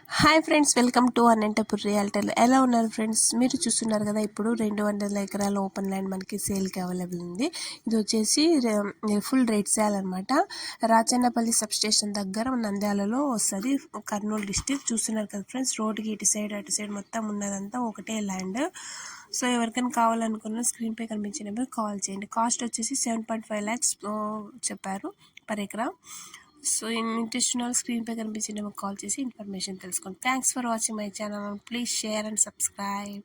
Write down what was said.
Hi friends, welcome to Anantapur realtor. ఎలా ఉన్నారు friends? మీరు చూస్తున్నారు కదా, ఇప్పుడు 200 ఎకరాల ఓపెన్ ల్యాండ్ మనకి సేల్కి అవైలబుల్ ఉంది. ఇది వచ్చేసి ఫుల్ రేట్ సేల్ అనమాట. రాచన్నపల్లి సబ్ స్టేషన్ దగ్గర నంద్యాలలో వస్తుంది, కర్నూలు డిస్టిక్. చూస్తున్నారు కదా ఫ్రెండ్స్, రోడ్కి ఇటు సైడ్ అటు సైడ్ మొత్తం ఉన్నదంతా ఒకటే ల్యాండ్. సో ఎవరికైనా కావాలనుకున్న స్క్రీన్ పై కనిపించే నెంబర్ కాల్ చేయండి. కాస్ట్ వచ్చేసి 7.5 lakhs చెప్పారు పర్ ఎకరా. సో ఇంట్రెస్ట్ ఉన్న వాళ్ళు స్క్రీన్ పై కనిపించిన కాల్ చేసి ఇన్ఫర్మేషన్ తెలుసుకోండి. Thanks for watching my channel. Please share and subscribe.